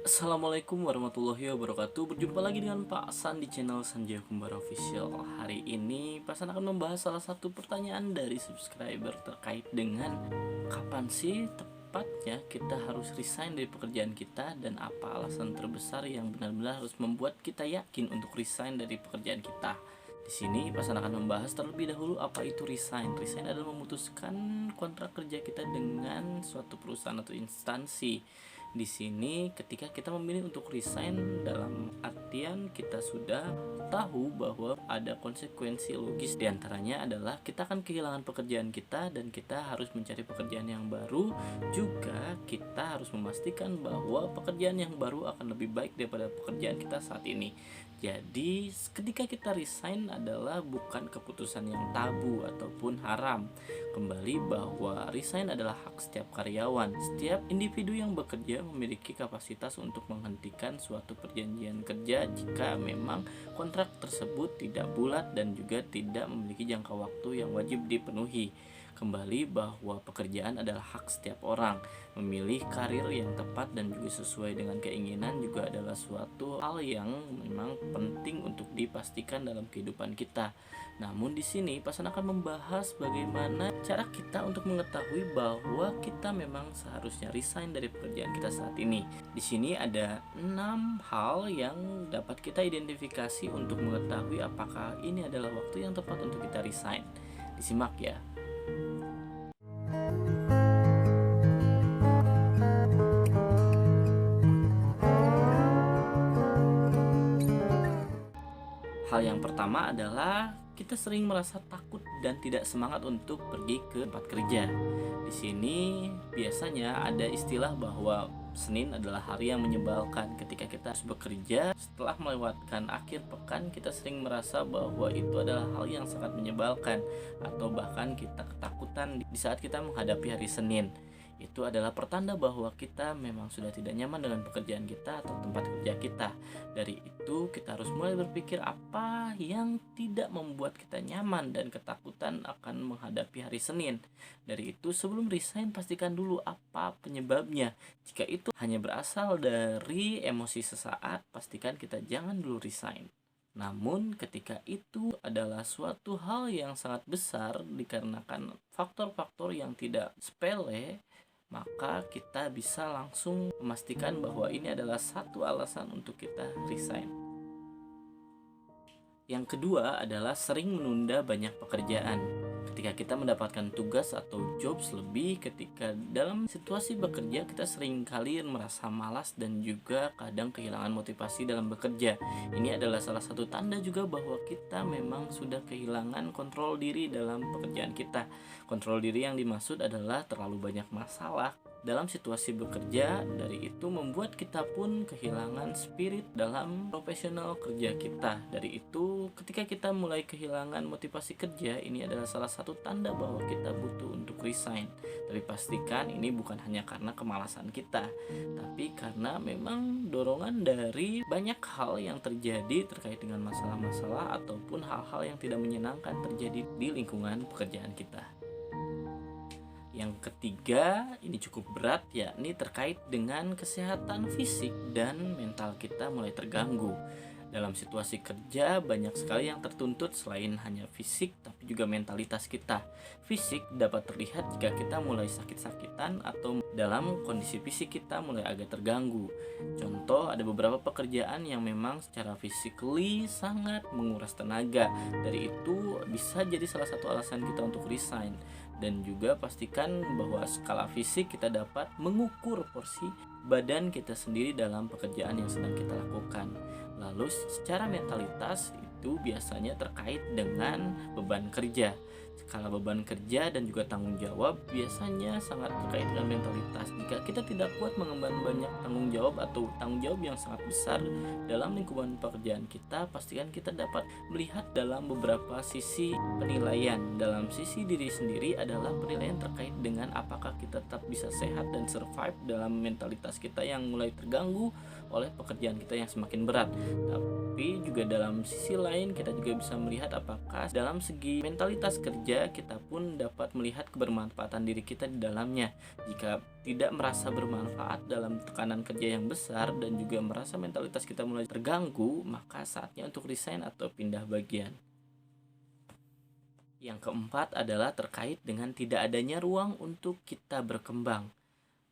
Assalamualaikum warahmatullahi wabarakatuh. Berjumpa lagi dengan Pak San di channel Sanjay Kumbara Official. Hari ini Pak San akan membahas salah satu pertanyaan dari subscriber terkait dengan kapan sih tepatnya kita harus resign dari pekerjaan kita, dan apa alasan terbesar yang benar-benar harus membuat kita yakin untuk resign dari pekerjaan kita. Di sini Pak San akan membahas terlebih dahulu apa itu resign. Resign adalah memutuskan kontrak kerja kita dengan suatu perusahaan atau instansi. Di sini ketika kita memilih untuk resign, dalam artian kita sudah tahu bahwa ada konsekuensi logis. Diantaranya adalah kita akan kehilangan pekerjaan kita dan kita harus mencari pekerjaan yang baru. Juga kita harus memastikan bahwa pekerjaan yang baru akan lebih baik daripada pekerjaan kita saat ini. Jadi ketika kita resign adalah bukan keputusan yang tabu ataupun haram. Kembali bahwa resign adalah hak setiap karyawan. Setiap individu yang bekerja memiliki kapasitas untuk menghentikan suatu perjanjian kerja jika memang kontrak tersebut tidak bulat dan juga tidak memiliki jangka waktu yang wajib dipenuhi. Kembali bahwa pekerjaan adalah hak setiap orang. Memilih karir yang tepat dan juga sesuai dengan keinginan juga adalah suatu hal yang memang penting untuk dipastikan dalam kehidupan kita. Namun di sini Pasan akan membahas bagaimana cara kita untuk mengetahui bahwa kita memang seharusnya resign dari pekerjaan kita saat ini. Di sini ada 6 hal yang dapat kita identifikasi untuk mengetahui apakah ini adalah waktu yang tepat untuk kita resign. Disimak ya. Hal yang pertama adalah kita sering merasa takut dan tidak semangat untuk pergi ke tempat kerja. Di sini biasanya ada istilah bahwa Senin adalah hari yang menyebalkan. Ketika kita harus bekerja setelah melewatkan akhir pekan, kita sering merasa bahwa itu adalah hal yang sangat menyebalkan, atau bahkan kita ketakutan di saat kita menghadapi hari Senin. Itu adalah pertanda bahwa kita memang sudah tidak nyaman dengan pekerjaan kita atau tempat kerja kita. Dari itu kita harus mulai berpikir apa yang tidak membuat kita nyaman dan ketakutan akan menghadapi hari Senin. Dari itu sebelum resign pastikan dulu apa penyebabnya. Jika itu hanya berasal dari emosi sesaat, pastikan kita jangan dulu resign. Namun ketika itu adalah suatu hal yang sangat besar dikarenakan faktor-faktor yang tidak sepele, maka kita bisa langsung memastikan bahwa ini adalah satu alasan untuk kita resign. Yang kedua adalah sering menunda banyak pekerjaan. Ketika kita mendapatkan tugas atau jobs lebih, ketika dalam situasi bekerja kita sering kali merasa malas dan juga kadang kehilangan motivasi dalam bekerja. Ini adalah salah satu tanda juga bahwa kita memang sudah kehilangan kontrol diri dalam pekerjaan kita. Kontrol diri yang dimaksud adalah terlalu banyak masalah dalam situasi bekerja. Dari itu membuat kita pun kehilangan spirit dalam profesional kerja kita. Dari itu ketika kita mulai kehilangan motivasi kerja, ini adalah salah satu tanda bahwa kita butuh untuk resign. Tapi pastikan ini bukan hanya karena kemalasan kita, tapi karena memang dorongan dari banyak hal yang terjadi terkait dengan masalah-masalah ataupun hal-hal yang tidak menyenangkan terjadi di lingkungan pekerjaan kita. Yang ketiga, ini cukup berat, yakni terkait dengan kesehatan fisik dan mental kita mulai terganggu. Dalam situasi kerja banyak sekali yang tertuntut selain hanya fisik tapi juga mentalitas kita. Fisik dapat terlihat jika kita mulai sakit-sakitan atau dalam kondisi fisik kita mulai agak terganggu. Contoh, ada beberapa pekerjaan yang memang secara physically sangat menguras tenaga. Dari itu bisa jadi salah satu alasan kita untuk resign. Dan juga pastikan bahwa skala fisik kita dapat mengukur porsi badan kita sendiri dalam pekerjaan yang sedang kita lakukan. Lalu secara mentalitas itu biasanya terkait dengan beban kerja. Skala beban kerja dan juga tanggung jawab biasanya sangat terkait dengan mentalitas. Jika kita tidak kuat mengemban banyak tanggung jawab atau tanggung jawab yang sangat besar dalam lingkungan pekerjaan kita, pastikan kita dapat melihat dalam beberapa sisi penilaian. Dalam sisi diri sendiri adalah penilaian terkait dengan apakah kita tetap bisa sehat dan survive dalam mentalitas kita yang mulai terganggu oleh pekerjaan kita yang semakin berat. Tapi juga dalam sisi lain kita juga bisa melihat apakah dalam segi mentalitas kerja kita pun dapat melihat kebermanfaatan diri kita di dalamnya. Jika tidak merasa bermanfaat dalam tekanan kerja yang besar dan juga merasa mentalitas kita mulai terganggu, maka saatnya untuk resign atau pindah bagian. Yang keempat adalah terkait dengan tidak adanya ruang untuk kita berkembang.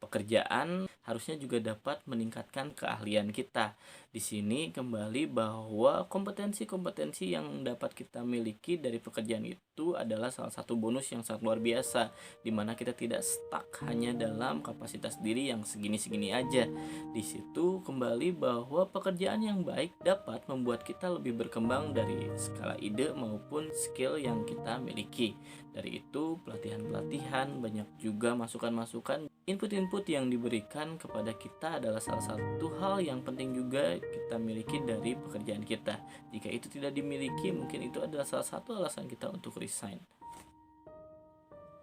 Pekerjaan harusnya juga dapat meningkatkan keahlian kita. Di sini kembali bahwa kompetensi-kompetensi yang dapat kita miliki dari pekerjaan itu adalah salah satu bonus yang sangat luar biasa, di mana kita tidak stuck hanya dalam kapasitas diri yang segini-segini aja. Di situ kembali bahwa pekerjaan yang baik dapat membuat kita lebih berkembang dari skala ide maupun skill yang kita miliki. Dari itu, pelatihan-pelatihan, banyak juga masukan-masukan, input-input yang diberikan kepada kita adalah salah satu hal yang penting juga kita miliki dari pekerjaan kita. Jika itu tidak dimiliki, mungkin itu adalah salah satu alasan kita untuk resign.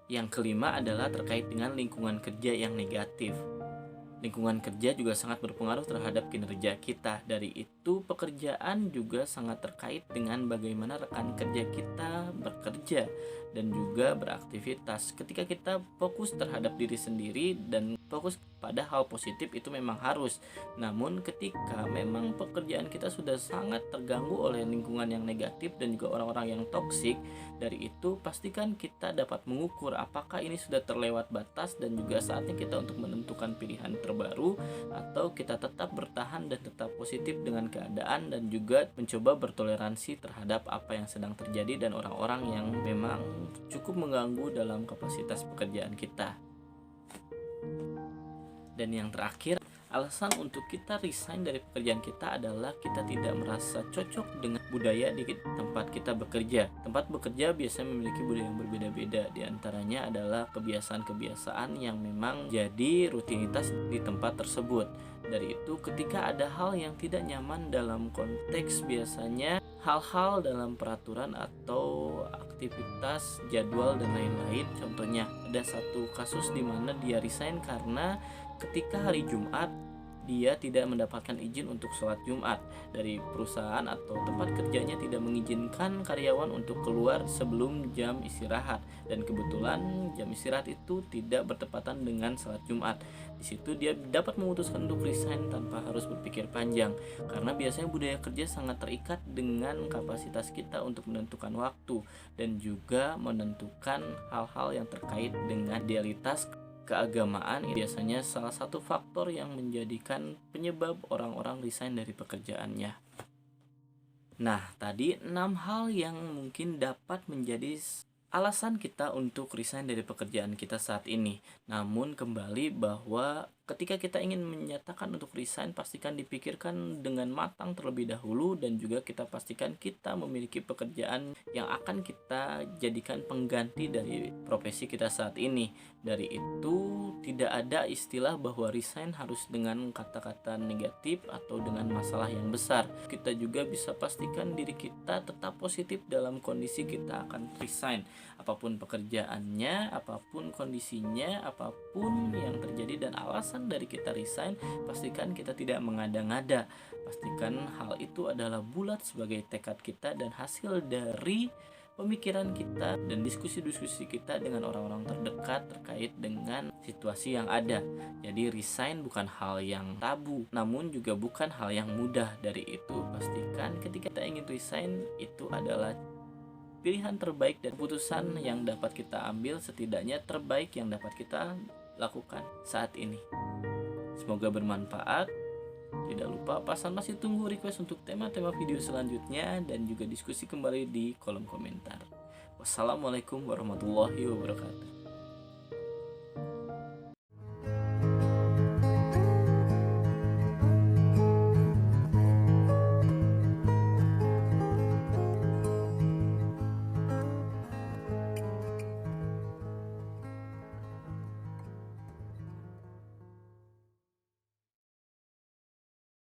Yang kelima adalah terkait dengan lingkungan kerja yang negatif. Lingkungan kerja juga sangat berpengaruh terhadap kinerja kita. Dari itu, pekerjaan juga sangat terkait dengan bagaimana rekan kerja kita bekerja dan juga beraktivitas. Ketika kita fokus terhadap diri sendiri dan fokus pada hal positif itu memang harus. Namun ketika memang pekerjaan kita sudah sangat terganggu oleh lingkungan yang negatif dan juga orang-orang yang toksik, dari itu pastikan kita dapat mengukur apakah ini sudah terlewat batas dan juga saatnya kita untuk menentukan pilihan terbaru, atau kita tetap bertahan dan tetap positif dengan keadaan dan juga mencoba bertoleransi terhadap apa yang sedang terjadi dan orang-orang yang memang cukup mengganggu dalam kapasitas pekerjaan kita. Dan yang terakhir, alasan untuk kita resign dari pekerjaan kita adalah kita tidak merasa cocok dengan budaya di tempat kita bekerja. Tempat bekerja biasanya memiliki budaya yang berbeda-beda. Di antaranya adalah kebiasaan-kebiasaan yang memang jadi rutinitas di tempat tersebut. Dari itu, ketika ada hal yang tidak nyaman dalam konteks biasanya hal-hal dalam peraturan atau aktivitas, jadwal, dan lain-lain. Contohnya, ada satu kasus di mana dia resign karena ketika hari Jumat dia tidak mendapatkan izin untuk sholat Jumat. Dari perusahaan atau tempat kerjanya tidak mengizinkan karyawan untuk keluar sebelum jam istirahat, dan kebetulan jam istirahat itu tidak bertepatan dengan sholat Jumat. Di situ dia dapat memutuskan untuk resign tanpa harus berpikir panjang, karena biasanya budaya kerja sangat terikat dengan kapasitas kita untuk menentukan waktu dan juga menentukan hal-hal yang terkait dengan idealitas keagamaan. Biasanya salah satu faktor yang menjadikan penyebab orang-orang resign dari pekerjaannya. Nah, tadi 6 hal yang mungkin dapat menjadi alasan kita untuk resign dari pekerjaan kita saat ini. Namun kembali bahwa ketika kita ingin menyatakan untuk resign, pastikan dipikirkan dengan matang terlebih dahulu dan juga kita pastikan kita memiliki pekerjaan yang akan kita jadikan pengganti dari profesi kita saat ini. Dari itu, tidak ada istilah bahwa resign harus dengan kata-kata negatif atau dengan masalah yang besar. Kita juga bisa pastikan diri kita tetap positif dalam kondisi kita akan resign. Apapun pekerjaannya, apapun kondisinya, apapun yang terjadi dan alasan dari kita resign, pastikan kita tidak mengada-ngada. Pastikan hal itu adalah bulat sebagai tekad kita dan hasil dari pemikiran kita dan diskusi-diskusi kita dengan orang-orang terdekat terkait dengan situasi yang ada. Jadi resign bukan hal yang tabu, namun juga bukan hal yang mudah. Dari itu pastikan ketika kita ingin resign itu adalah pilihan terbaik dan keputusan yang dapat kita ambil, setidaknya terbaik yang dapat kita lakukan saat ini. Semoga bermanfaat. Tidak lupa pasan masih tunggu request untuk tema-tema video selanjutnya dan juga diskusi kembali di kolom komentar. Wassalamualaikum warahmatullahi wabarakatuh.